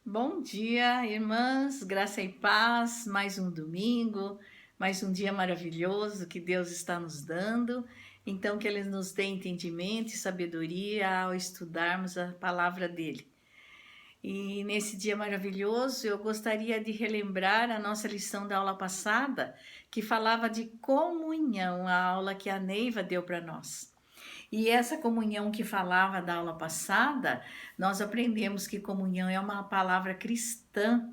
Bom dia, irmãs, graça e paz, mais um domingo, mais um dia maravilhoso que Deus está nos dando. Então, que Ele nos dê entendimento e sabedoria ao estudarmos a palavra dEle. E nesse dia maravilhoso, eu gostaria de relembrar a nossa lição da aula passada, que falava de comunhão, a aula que a Neiva deu para nós. E essa comunhão que falava da aula passada, nós aprendemos que comunhão é uma palavra cristã,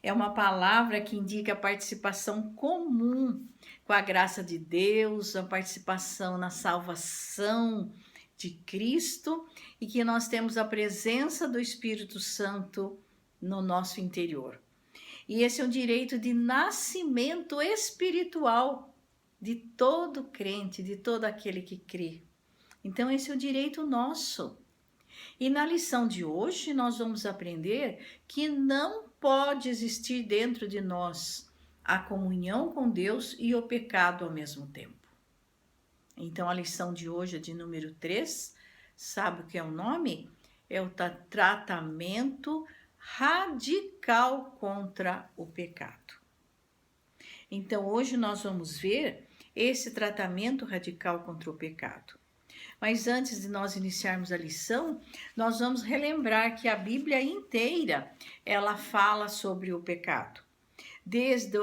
é uma palavra que indica a participação comum com a graça de Deus, a participação na salvação de Cristo e que nós temos a presença do Espírito Santo no nosso interior. E esse é um direito de nascimento espiritual de todo crente, de todo aquele que crê. Então, esse é o direito nosso. E na lição de hoje, nós vamos aprender que não pode existir dentro de nós a comunhão com Deus e o pecado ao mesmo tempo. Então, a lição de hoje é de número 3. Sabe o que é o nome? É o tratamento radical contra o pecado. Então, hoje nós vamos ver esse tratamento radical contra o pecado. Mas antes de nós iniciarmos a lição, nós vamos relembrar que a Bíblia inteira, ela fala sobre o pecado. Desde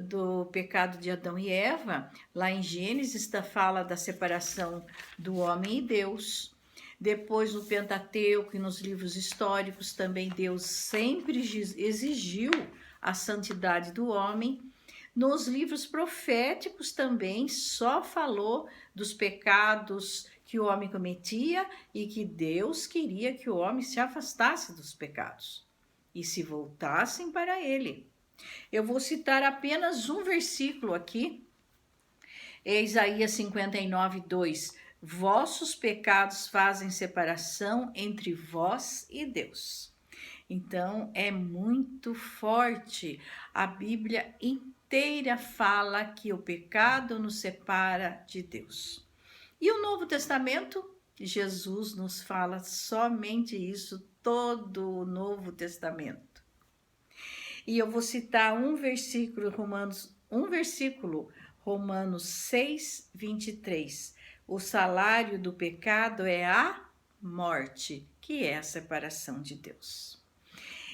do pecado de Adão e Eva, lá em Gênesis, fala da separação do homem e Deus. Depois no Pentateuco e nos livros históricos também Deus sempre exigiu a santidade do homem. Nos livros proféticos também só falou dos pecados que o homem cometia e que Deus queria que o homem se afastasse dos pecados e se voltassem para ele. Eu vou citar apenas um versículo aqui, é Isaías 59, 2. Vossos pecados fazem separação entre vós e Deus. Então, é muito forte. A Bíblia inteira fala que o pecado nos separa de Deus. E o Novo Testamento, Jesus nos fala somente isso, todo o Novo Testamento. E eu vou citar um versículo, Romanos 6, 23. O salário do pecado é a morte, que é a separação de Deus.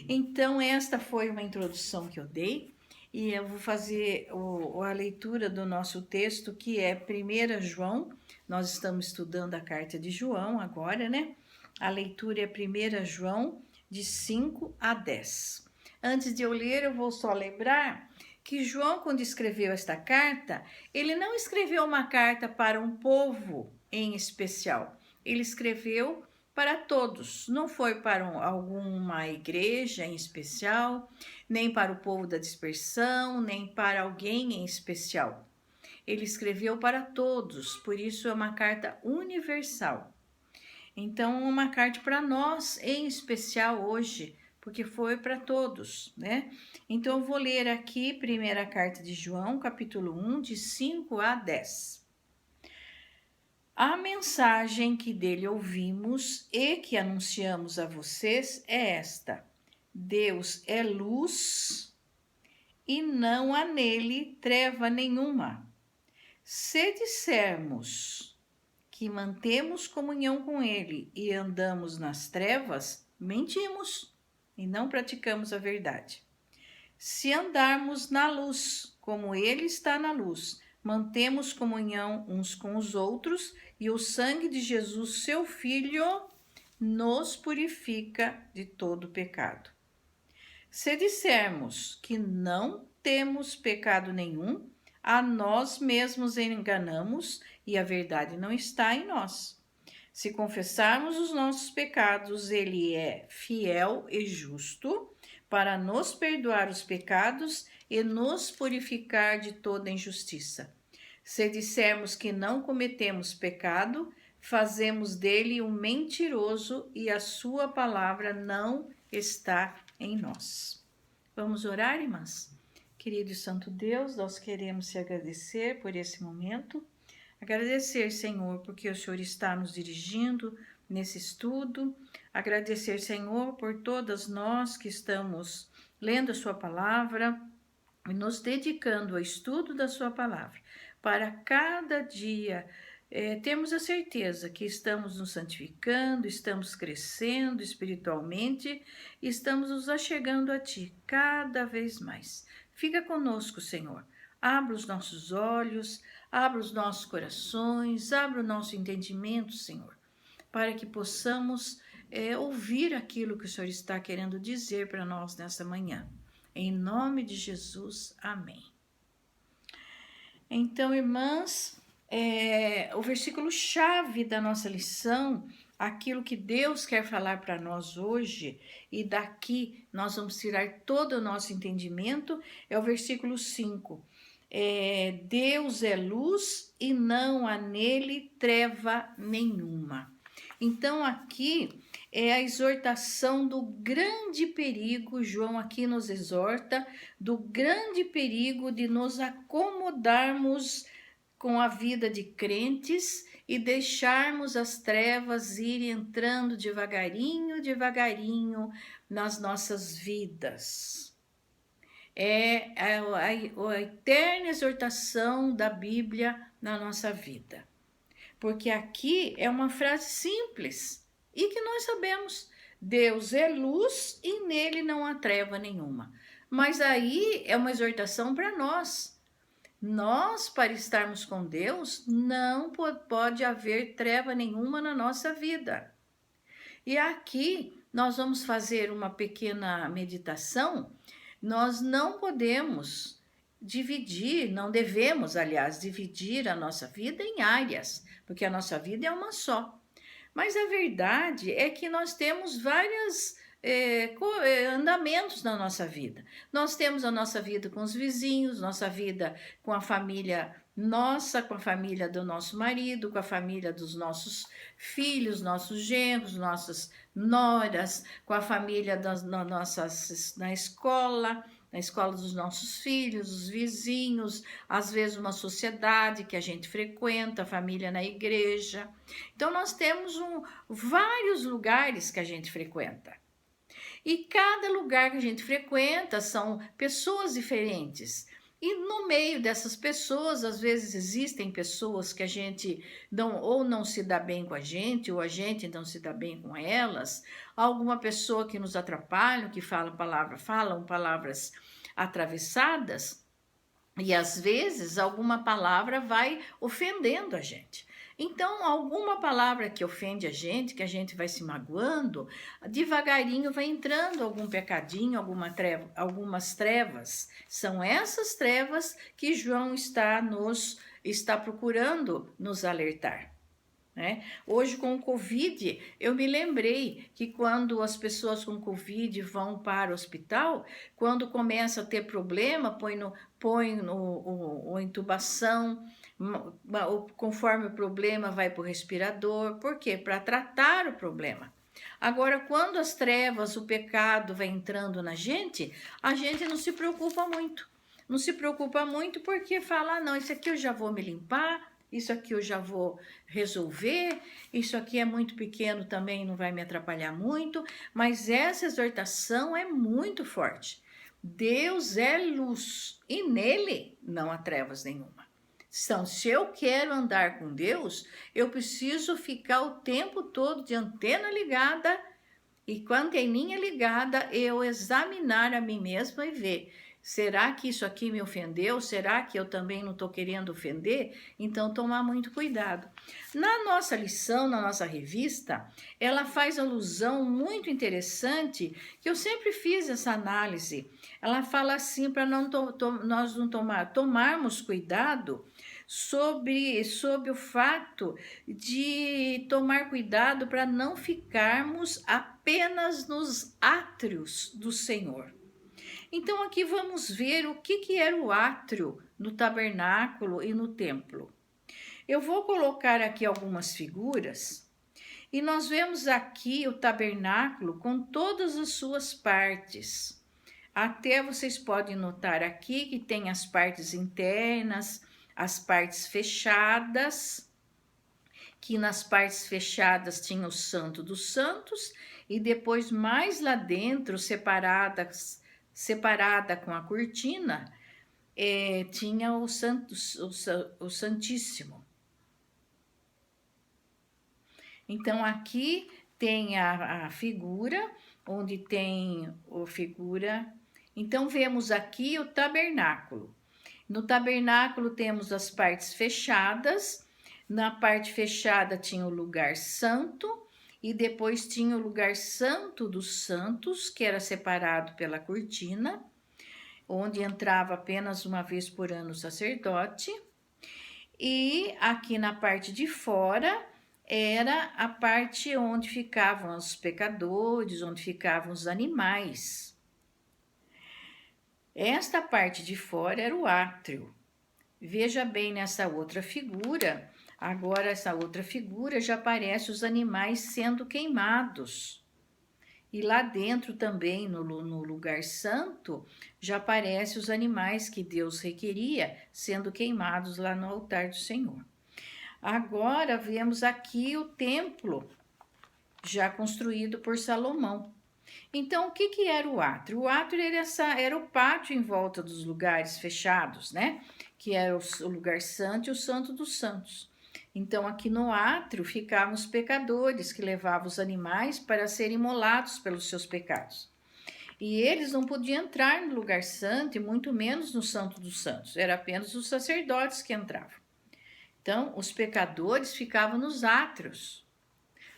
Então, esta foi uma introdução que eu dei. E eu vou fazer a leitura do nosso texto, que é 1 João. Nós estamos estudando a carta de João agora, né? A leitura é 1 João, de 5 a 10. Antes de eu ler, eu vou só lembrar que João, quando escreveu esta carta, ele não escreveu uma carta para um povo em especial. Ele escreveu para todos, não foi para alguma igreja em especial, nem para o povo da dispersão, nem para alguém em especial. Ele escreveu para todos, por isso é uma carta universal. Então, uma carta para nós em especial hoje, porque foi para todos, né? Então, eu vou ler aqui, primeira carta de João, capítulo 1, de 5 a 10. A mensagem que dele ouvimos e que anunciamos a vocês é esta: Deus é luz e não há nele treva nenhuma. Se dissermos que mantemos comunhão com ele e andamos nas trevas, mentimos e não praticamos a verdade. Se andarmos na luz, como ele está na luz, mantemos comunhão uns com os outros e o sangue de Jesus, seu Filho, nos purifica de todo pecado. Se dissermos que não temos pecado nenhum, a nós mesmos enganamos e a verdade não está em nós. Se confessarmos os nossos pecados, ele é fiel e justo para nos perdoar os pecados e nos purificar de toda injustiça. Se dissermos que não cometemos pecado, fazemos dele um mentiroso e a sua palavra não está em nós. Vamos orar, irmãs? Querido e santo Deus, nós queremos te agradecer por esse momento. Agradecer, Senhor, porque o Senhor está nos dirigindo, nesse estudo. Agradecer, Senhor, por todas nós que estamos lendo a sua palavra e nos dedicando ao estudo da sua palavra, para cada dia termos a certeza que estamos nos santificando, estamos crescendo espiritualmente, estamos nos achegando a Ti cada vez mais. Fica conosco, Senhor. Abra os nossos olhos, abra os nossos corações, abra o nosso entendimento, Senhor, para que possamos ouvir aquilo que o Senhor está querendo dizer para nós nesta manhã. Em nome de Jesus, amém. Então, irmãs, o versículo-chave da nossa lição, aquilo que Deus quer falar para nós hoje, e daqui nós vamos tirar todo o nosso entendimento, é o versículo 5. Deus é luz e não há nele treva nenhuma. Então, aqui é a exortação do grande perigo, João aqui nos exorta, do grande perigo de nos acomodarmos com a vida de crentes e deixarmos as trevas ir entrando devagarinho, devagarinho nas nossas vidas. É a eterna exortação da Bíblia na nossa vida. Porque aqui é uma frase simples e que nós sabemos, Deus é luz e nele não há treva nenhuma. Mas aí é uma exortação para nós. Nós, para estarmos com Deus, não pode haver treva nenhuma na nossa vida. E aqui nós vamos fazer uma pequena meditação. Nós não podemos dividir, não devemos, aliás, dividir a nossa vida em áreas, porque a nossa vida é uma só. Mas a verdade é que nós temos vários andamentos na nossa vida. Nós temos a nossa vida com os vizinhos, nossa vida com a família nossa, com a família do nosso marido, com a família dos nossos filhos, nossos genros, nossas noras, com a família na escola dos nossos filhos, os vizinhos, às vezes uma sociedade que a gente frequenta, a família na igreja. Então, nós temos vários lugares que a gente frequenta. E cada lugar que a gente frequenta são pessoas diferentes. E no meio dessas pessoas, às vezes existem pessoas que a gente não se dá bem com a gente, ou a gente não se dá bem com elas. Alguma pessoa que nos atrapalha, que falam palavras atravessadas, e às vezes alguma palavra vai ofendendo a gente. Então, alguma palavra que ofende a gente, que a gente vai se magoando, devagarinho vai entrando algum pecadinho, algumas trevas. São essas trevas que João está procurando nos alertar. Né? Hoje, com o Covid, eu me lembrei que quando as pessoas com Covid vão para o hospital, quando começa a ter problema, põe no intubação, conforme o problema vai para o respirador. Por quê? Para tratar o problema. Agora, quando as trevas, o pecado vai entrando na gente, a gente não se preocupa muito. Não se preocupa muito porque fala, não, isso aqui eu já vou me limpar, isso aqui eu já vou resolver, isso aqui é muito pequeno também, não vai me atrapalhar muito, mas essa exortação é muito forte. Deus é luz e nele não há trevas nenhuma. Então, se eu quero andar com Deus, eu preciso ficar o tempo todo de antena ligada e com a anteninha ligada, eu examinar a mim mesma e ver, será que isso aqui me ofendeu? Será que eu também não estou querendo ofender? Então, tomar muito cuidado. Na nossa lição, na nossa revista, ela faz alusão muito interessante, que eu sempre fiz essa análise. Ela fala assim, para nós não tomarmos cuidado sobre o fato de tomar cuidado para não ficarmos apenas nos átrios do Senhor. Então, aqui vamos ver o que era o átrio no tabernáculo e no templo. Eu vou colocar aqui algumas figuras e nós vemos aqui o tabernáculo com todas as suas partes. Até vocês podem notar aqui que tem as partes internas, as partes fechadas que nas partes fechadas tinha o Santo dos Santos, e depois mais lá dentro, separada com a cortina, tinha o Santíssimo. Então aqui tem a figura, onde tem a figura. Então vemos aqui o tabernáculo. No tabernáculo temos as partes fechadas. Na parte fechada tinha o lugar santo, e depois tinha o lugar santo dos santos, que era separado pela cortina, onde entrava apenas uma vez por ano o sacerdote. E aqui na parte de fora era a parte onde ficavam os pecadores, onde ficavam os animais. Esta parte de fora era o átrio. Veja bem nessa outra figura. Agora essa outra figura já aparece os animais sendo queimados. E lá dentro também, no lugar santo, já aparece os animais que Deus requeria sendo queimados lá no altar do Senhor. Agora vemos aqui o templo já construído por Salomão. Então, o que era o átrio? O átrio era o pátio em volta dos lugares fechados, né? Que era o lugar santo e o santo dos santos. Então, aqui no átrio ficavam os pecadores que levavam os animais para serem imolados pelos seus pecados. E eles não podiam entrar no lugar santo e muito menos no santo dos santos. Era apenas os sacerdotes que entravam. Então, os pecadores ficavam nos átrios.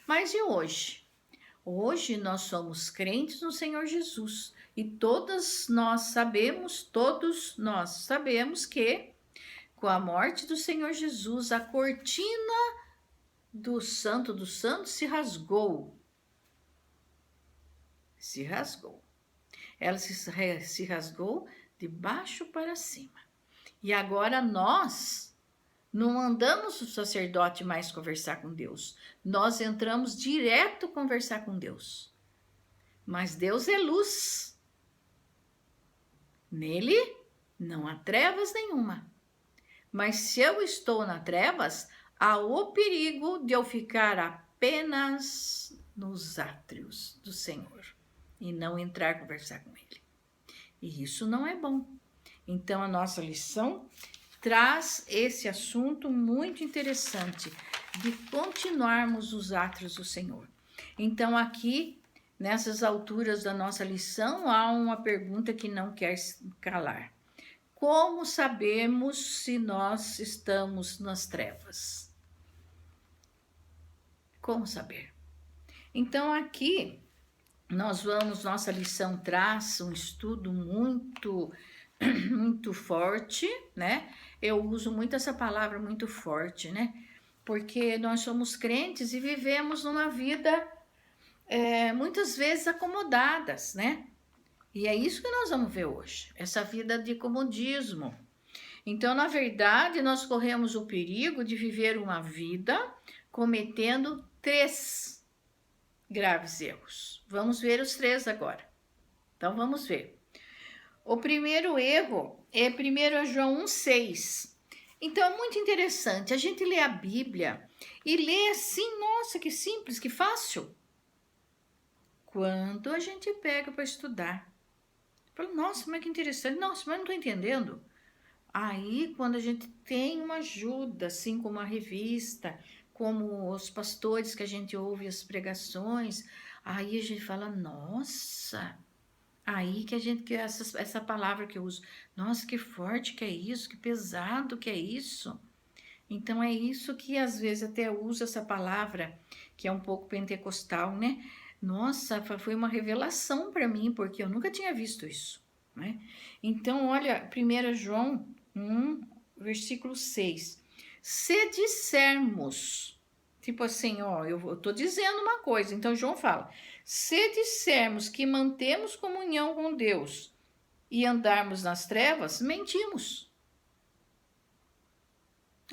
Mas e hoje? Hoje nós somos crentes no Senhor Jesus. E todos nós sabemos que com a morte do Senhor Jesus, a cortina do Santo dos Santos se rasgou. Se rasgou. Ela se rasgou de baixo para cima. E agora nós não mandamos o sacerdote mais conversar com Deus. Nós entramos direto conversar com Deus. Mas Deus é luz. Nele não há trevas nenhuma. Mas se eu estou nas trevas, há o perigo de eu ficar apenas nos átrios do Senhor e não entrar conversar com Ele. E isso não é bom. Então, a nossa lição traz esse assunto muito interessante de continuarmos os átrios do Senhor. Então, aqui, nessas alturas da nossa lição, há uma pergunta que não quer calar. Como sabemos se nós estamos nas trevas? Como saber? Então, aqui, nossa lição traz um estudo muito forte, né? Eu uso muito essa palavra muito forte, né? Porque nós somos crentes e vivemos numa vida muitas vezes acomodadas, né? E é isso que nós vamos ver hoje, essa vida de comodismo. Então, na verdade, nós corremos o perigo de viver uma vida cometendo 3 graves erros. Vamos ver os 3 agora. Então, vamos ver. O primeiro erro é 1 João 1,6. Então, é muito interessante. A gente lê a Bíblia e lê assim, nossa, que simples, que fácil. Quando a gente pega para estudar, fala, nossa, mas que interessante. Nossa, mas não estou entendendo. Aí, quando a gente tem uma ajuda, assim como a revista, como os pastores que a gente ouve as pregações, aí a gente fala, nossa, aí que essa palavra que eu uso, nossa, que forte que é isso, que pesado que é isso. Então, é isso que às vezes até uso essa palavra, que é um pouco pentecostal, né? Nossa, foi uma revelação para mim, porque eu nunca tinha visto isso, né? Então, olha, 1 João 1, versículo 6. Se dissermos, tipo assim, ó, eu tô dizendo uma coisa, então João fala, se dissermos que mantemos comunhão com Deus e andarmos nas trevas, mentimos.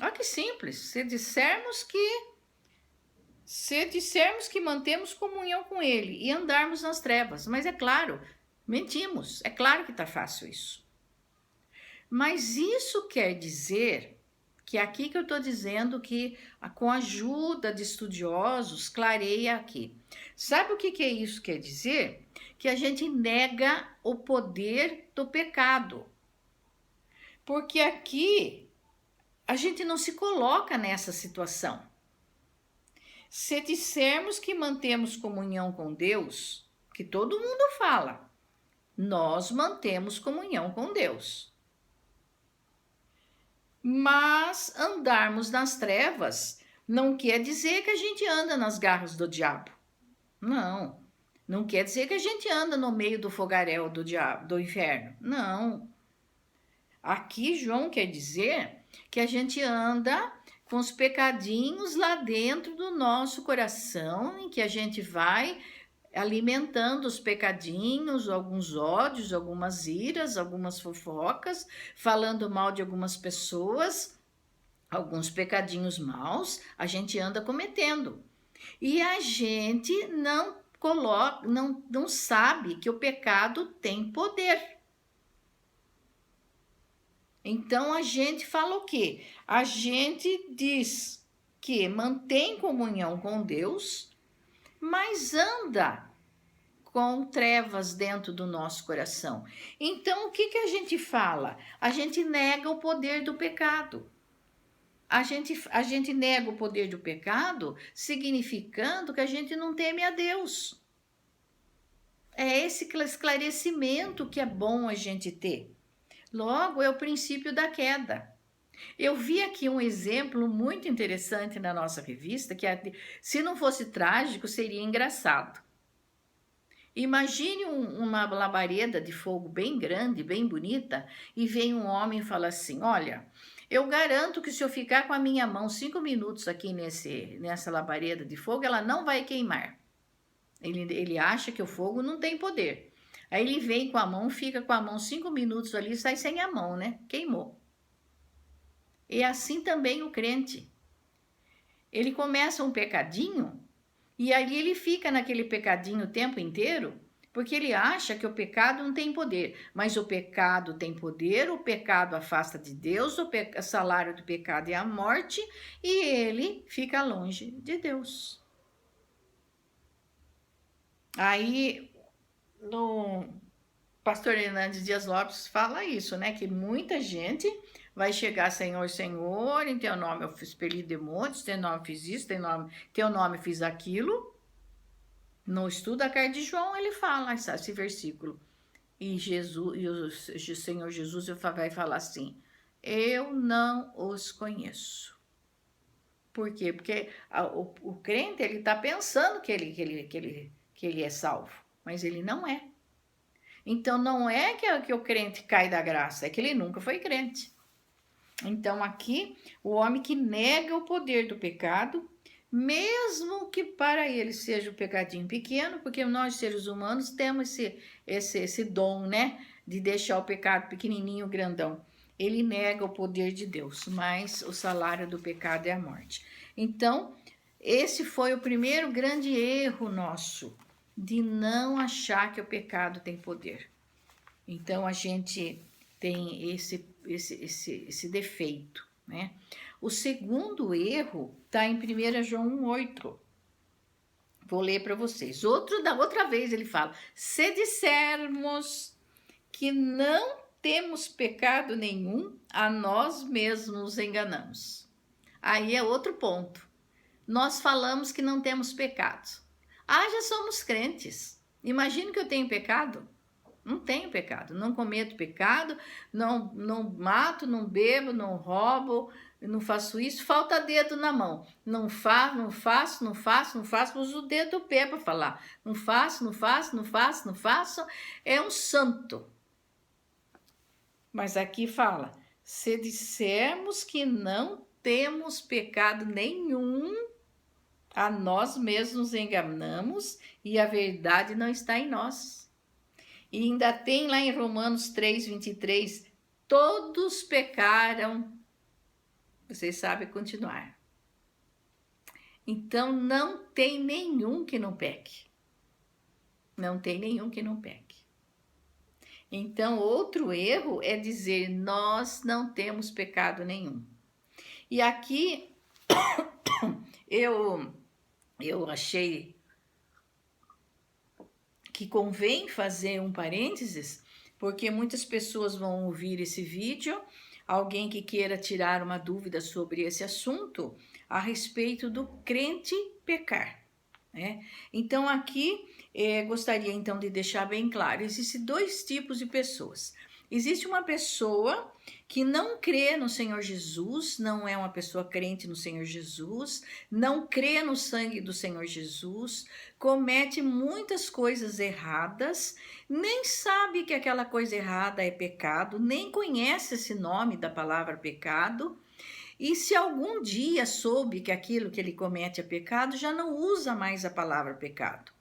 Olha que simples, se dissermos que mantemos comunhão com Ele e andarmos nas trevas, mas é claro, mentimos, é claro que tá fácil isso. Mas isso quer dizer Que é aqui que eu estou dizendo que, com a ajuda de estudiosos, clareia aqui. Sabe o que é isso quer dizer? Que a gente nega o poder do pecado. Porque aqui a gente não se coloca nessa situação. Se dissermos que mantemos comunhão com Deus, que todo mundo fala, nós mantemos comunhão com Deus. Mas andarmos nas trevas não quer dizer que a gente anda nas garras do diabo. Não. Não quer dizer que a gente anda no meio do fogaréu do diabo, do inferno. Não. Aqui João quer dizer que a gente anda com os pecadinhos lá dentro do nosso coração, em que a gente vai alimentando os pecadinhos, alguns ódios, algumas iras, algumas fofocas, falando mal de algumas pessoas, alguns pecadinhos maus, a gente anda cometendo. E a gente não coloca, não sabe que o pecado tem poder. Então a gente fala o quê? A gente diz que mantém comunhão com Deus, mas anda com trevas dentro do nosso coração. Então, o que a gente fala? A gente nega o poder do pecado. A gente nega o poder do pecado, significando que a gente não teme a Deus. É esse esclarecimento que é bom a gente ter. Logo, é o princípio da queda. Eu vi aqui um exemplo muito interessante na nossa revista, que se não fosse trágico, seria engraçado. Imagine uma labareda de fogo bem grande, bem bonita, e vem um homem e fala assim, olha, eu garanto que se eu ficar com a minha mão 5 minutos aqui nessa labareda de fogo, ela não vai queimar. Ele acha que o fogo não tem poder. Aí ele vem com a mão, fica com a mão 5 minutos ali e sai sem a mão, né? Queimou. E assim também o crente. Ele começa um pecadinho e aí ele fica naquele pecadinho o tempo inteiro, porque ele acha que o pecado não tem poder. Mas o pecado tem poder, o pecado afasta de Deus, o salário do pecado é a morte e ele fica longe de Deus. Aí, no pastor Hernandes Dias Lopes fala isso, né? Que muita gente vai chegar, Senhor, Senhor, em teu nome eu expeli demônios, teu nome fiz isso, teu nome fiz aquilo. No estudo da carta de João, ele fala esse versículo. E Jesus, e o Senhor Jesus vai falar assim, eu não os conheço. Por quê? Porque o crente, ele está pensando que ele é salvo, mas ele não é. Então, não é que o crente cai da graça, é que ele nunca foi crente. Então, aqui, o homem que nega o poder do pecado, mesmo que para ele seja um pecadinho pequeno, porque nós, seres humanos, temos esse dom, né? De deixar o pecado pequenininho, grandão. Ele nega o poder de Deus, mas o salário do pecado é a morte. Então, esse foi o primeiro grande erro nosso, de não achar que o pecado tem poder. Então, a gente tem esse defeito, né? O segundo erro está em 1 João 1,8. Vou ler para vocês. Outra vez ele fala, se dissermos que não temos pecado nenhum, a nós mesmos nos enganamos. Aí é outro ponto. Nós falamos que não temos pecado. Já somos crentes. Imagina que eu tenho pecado. Não tenho pecado, não cometo pecado, não mato, não bebo, não roubo, não faço isso, falta dedo na mão. Não faço, uso o dedo do pé para falar. Não faço. É um santo. Mas aqui fala, se dissermos que não temos pecado nenhum, a nós mesmos nos enganamos e a verdade não está em nós. E ainda tem lá em Romanos 3:23, todos pecaram, vocês sabem continuar. Então, não tem nenhum que não peque. Não tem nenhum que não peque. Então, outro erro é dizer, nós não temos pecado nenhum. E aqui eu achei que convém fazer um parênteses, porque muitas pessoas vão ouvir esse vídeo, alguém que queira tirar uma dúvida sobre esse assunto a respeito do crente pecar, né? Então aqui gostaria então de deixar bem claro, existem dois tipos de pessoas. Existe uma pessoa que não crê no Senhor Jesus, não é uma pessoa crente no Senhor Jesus, não crê no sangue do Senhor Jesus, comete muitas coisas erradas, nem sabe que aquela coisa errada é pecado, nem conhece esse nome da palavra pecado, e se algum dia soube que aquilo que ele comete é pecado, já não usa mais a palavra pecado.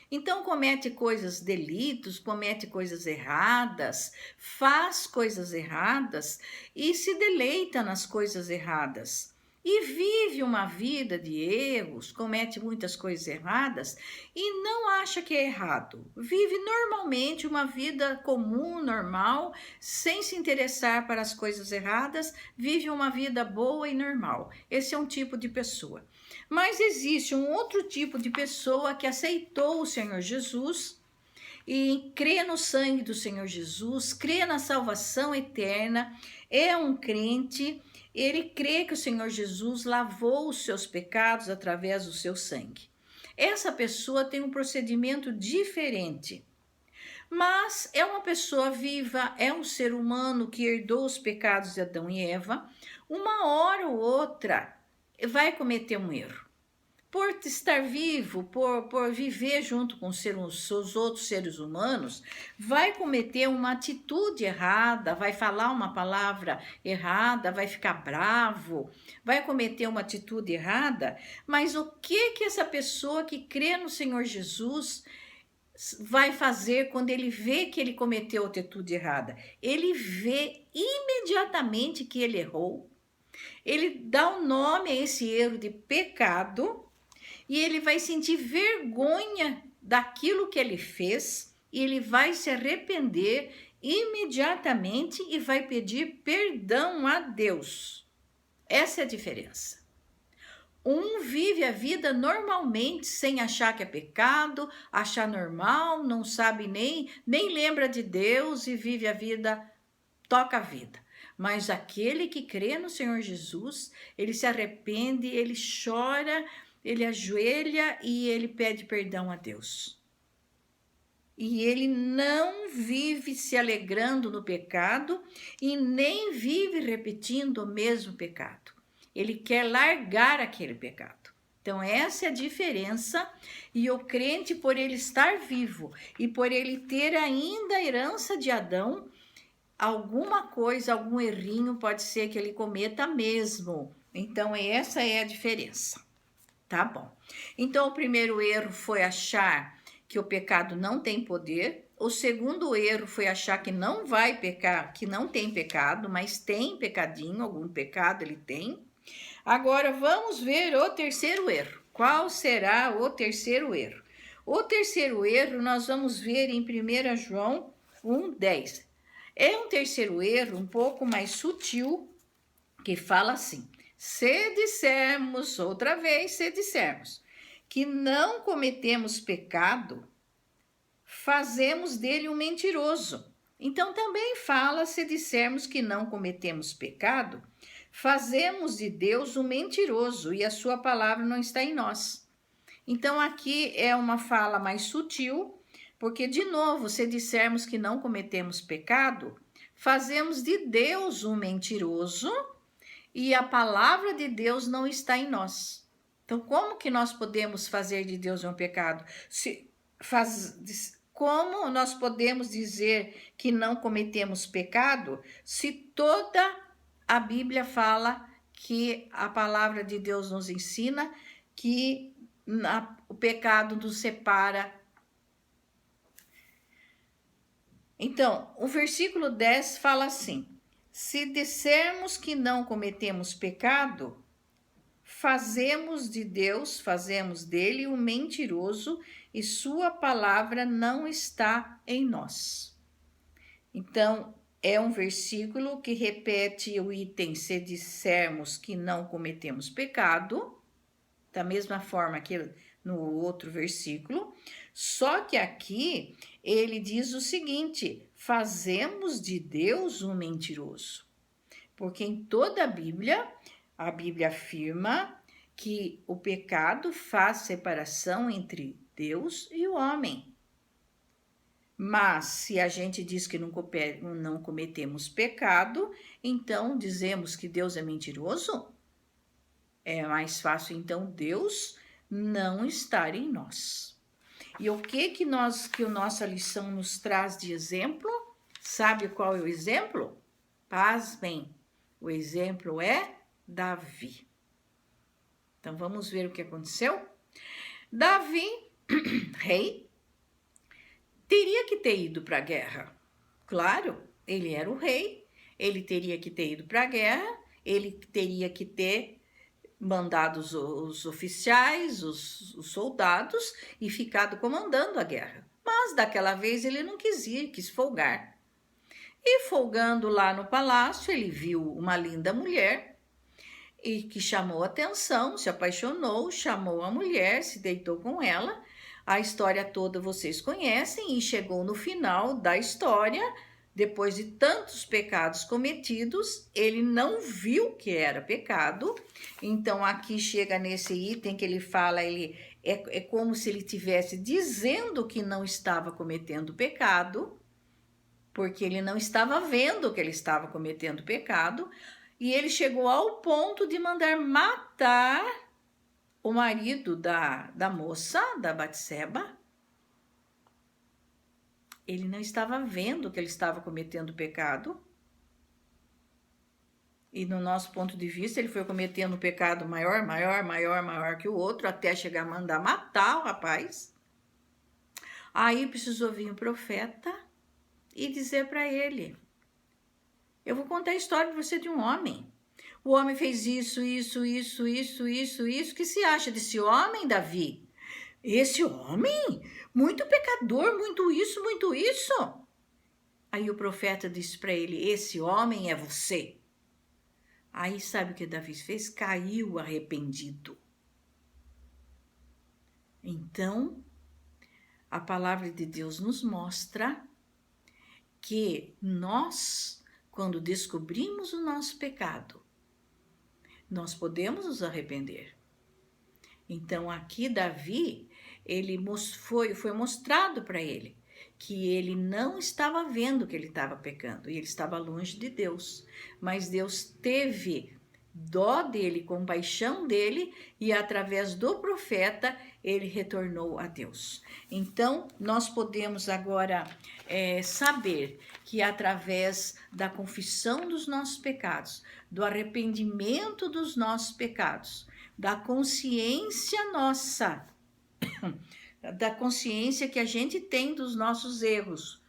Então comete coisas, delitos, comete coisas erradas, faz coisas erradas e se deleita nas coisas erradas. E vive uma vida de erros, comete muitas coisas erradas e não acha que é errado. Vive normalmente uma vida comum, normal, sem se interessar para as coisas erradas, vive uma vida boa e normal. Esse é um tipo de pessoa. Mas existe um outro tipo de pessoa que aceitou o Senhor Jesus e crê no sangue do Senhor Jesus, crê na salvação eterna, é um crente, ele crê que o Senhor Jesus lavou os seus pecados através do seu sangue. Essa pessoa tem um procedimento diferente, mas é uma pessoa viva, é um ser humano que herdou os pecados de Adão e Eva, uma hora ou outra vai cometer um erro. Por estar vivo, por viver junto com os seus outros seres humanos, vai cometer uma atitude errada, vai falar uma palavra errada, vai ficar bravo, vai cometer uma atitude errada, mas o que essa pessoa que crê no Senhor Jesus vai fazer quando ele vê que ele cometeu atitude errada? Ele vê imediatamente que ele errou, ele dá um nome a esse erro de pecado, e ele vai sentir vergonha daquilo que ele fez, e ele vai se arrepender imediatamente e vai pedir perdão a Deus. Essa é a diferença. Um vive a vida normalmente, sem achar que é pecado, achar normal, não sabe nem lembra de Deus e vive a vida, toca a vida. Mas aquele que crê no Senhor Jesus, ele se arrepende, ele chora, ele ajoelha e ele pede perdão a Deus. E ele não vive se alegrando no pecado e nem vive repetindo o mesmo pecado. Ele quer largar aquele pecado. Então essa é a diferença, e o crente, por ele estar vivo e por ele ter ainda a herança de Adão, alguma coisa, algum errinho pode ser que ele cometa mesmo. Então essa é a diferença. Tá bom. Então, o primeiro erro foi achar que o pecado não tem poder. O segundo erro foi achar que não vai pecar, que não tem pecado, mas tem pecadinho, algum pecado ele tem. Agora, vamos ver o terceiro erro. Qual será o terceiro erro? O terceiro erro nós vamos ver em 1 João 1,10. É um terceiro erro um pouco mais sutil, que fala assim: se dissermos, outra vez, se dissermos que não cometemos pecado, fazemos dele um mentiroso. Então também fala, se dissermos que não cometemos pecado, fazemos de Deus um mentiroso e a sua palavra não está em nós. Então aqui é uma fala mais sutil, porque de novo, se dissermos que não cometemos pecado, fazemos de Deus um mentiroso e a palavra de Deus não está em nós. Então, como que nós podemos fazer de Deus um pecado? Como nós podemos dizer que não cometemos pecado se toda a Bíblia fala que a palavra de Deus nos ensina que o pecado nos separa? Então, o versículo 10 fala assim: se dissermos que não cometemos pecado, fazemos dele um mentiroso e sua palavra não está em nós. Então, é um versículo que repete o item se dissermos que não cometemos pecado, da mesma forma que no outro versículo, só que aqui ele diz o seguinte: fazemos de Deus um mentiroso. Porque em toda a Bíblia afirma que o pecado faz separação entre Deus e o homem. Mas se a gente diz que não cometemos pecado, então dizemos que Deus é mentiroso? É mais fácil então Deus não estar em nós. E o que a nossa lição nos traz de exemplo? Sabe qual é o exemplo? Pasmem, o exemplo é Davi. Então vamos ver o que aconteceu? Davi, rei, teria que ter ido para a guerra. Claro, ele era o rei, ele teria que ter ido para a guerra, ele teria que ter mandado os oficiais, os soldados e ficado comandando a guerra. Mas daquela vez ele não quis ir, quis folgar. E folgando lá no palácio, ele viu uma linda mulher e que chamou a atenção, se apaixonou, chamou a mulher, se deitou com ela. A história toda vocês conhecem e chegou no final da história, depois de tantos pecados cometidos, ele não viu que era pecado. Então aqui chega nesse item que ele fala, é como se ele estivesse dizendo que não estava cometendo pecado, porque ele não estava vendo que ele estava cometendo pecado, e ele chegou ao ponto de mandar matar o marido da moça, da Batseba. Ele não estava vendo que ele estava cometendo pecado. E no nosso ponto de vista, ele foi cometendo um pecado maior que o outro, até chegar a mandar matar o rapaz. Aí precisou vir um profeta e dizer para ele: eu vou contar a história de você de um homem. O homem fez isso. O que se acha desse homem, Davi? Esse homem? Muito pecador, muito isso. Aí o profeta disse para ele: esse homem é você. Aí sabe o que Davi fez? Caiu arrependido. Então, a palavra de Deus nos mostra que nós, quando descobrimos o nosso pecado, nós podemos nos arrepender. Então aqui Davi, foi mostrado para ele que ele não estava vendo que ele estava pecando, e ele estava longe de Deus, mas Deus teve dó dele, compaixão dele, e através do profeta ele retornou a Deus. Então nós podemos agora saber que através da confissão dos nossos pecados, do arrependimento dos nossos pecados, da consciência nossa, da consciência que a gente tem dos nossos erros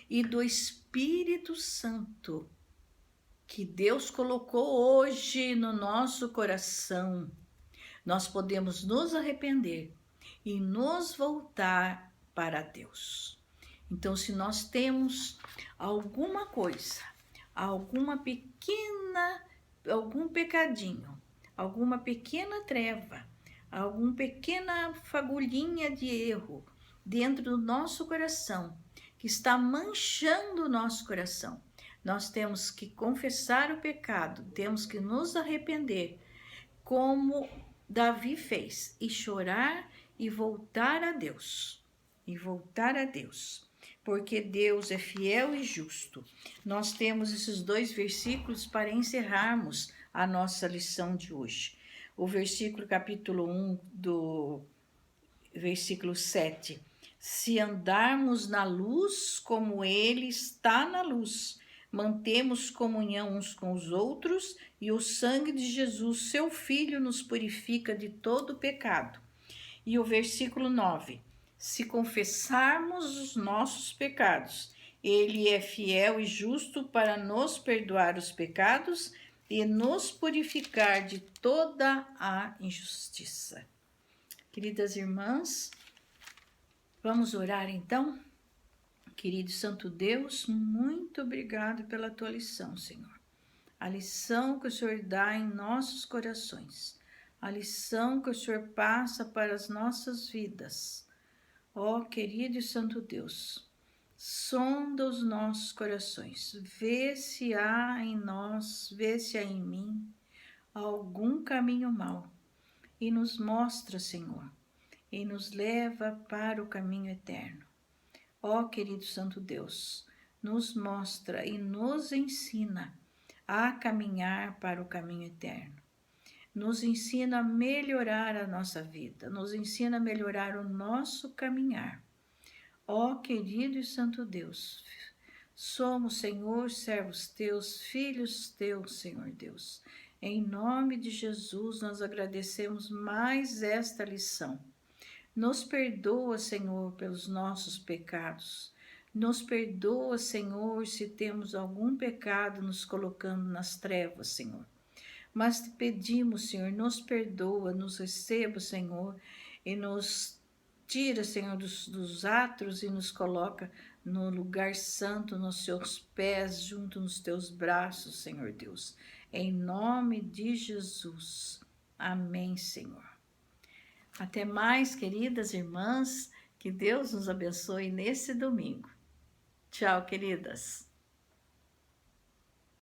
e do Espírito Santo que Deus colocou hoje no nosso coração, nós podemos nos arrepender e nos voltar para Deus. Então, se nós temos alguma coisa, algum pecadinho, alguma pequena treva, alguma pequena fagulhinha de erro dentro do nosso coração, que está manchando o nosso coração, nós temos que confessar o pecado, temos que nos arrepender, como Davi fez, e chorar e voltar a Deus. Porque Deus é fiel e justo. Nós temos esses 2 versículos para encerrarmos a nossa lição de hoje. O versículo capítulo 1 do versículo 7. Se andarmos na luz como ele está na luz, mantemos comunhão uns com os outros, e o sangue de Jesus, seu Filho, nos purifica de todo pecado. E o versículo 9. Se confessarmos os nossos pecados, ele é fiel e justo para nos perdoar os pecados e nos purificar de toda a injustiça. Queridas irmãs, vamos orar então? Querido Santo Deus, muito obrigado pela tua lição, Senhor. A lição que o Senhor dá em nossos corações, a lição que o Senhor passa para as nossas vidas. Ó querido e Santo Deus, sonda os nossos corações, vê se há em nós, vê se há em mim algum caminho mau e nos mostra, Senhor, e nos leva para o caminho eterno. Ó querido Santo Deus, nos mostra e nos ensina a caminhar para o caminho eterno. Nos ensina a melhorar a nossa vida, nos ensina a melhorar o nosso caminhar. Ó querido e Santo Deus, somos, Senhor, servos teus, filhos teus, Senhor Deus. Em nome de Jesus, nós agradecemos mais esta lição. Nos perdoa, Senhor, pelos nossos pecados. Nos perdoa, Senhor, se temos algum pecado nos colocando nas trevas, Senhor. Mas te pedimos, Senhor, nos perdoa, nos receba, Senhor, e nos tira, Senhor, dos atos e nos coloca no lugar santo, nos seus pés, junto nos teus braços, Senhor Deus. Em nome de Jesus. Amém, Senhor. Até mais, queridas irmãs, que Deus nos abençoe nesse domingo. Tchau, queridas.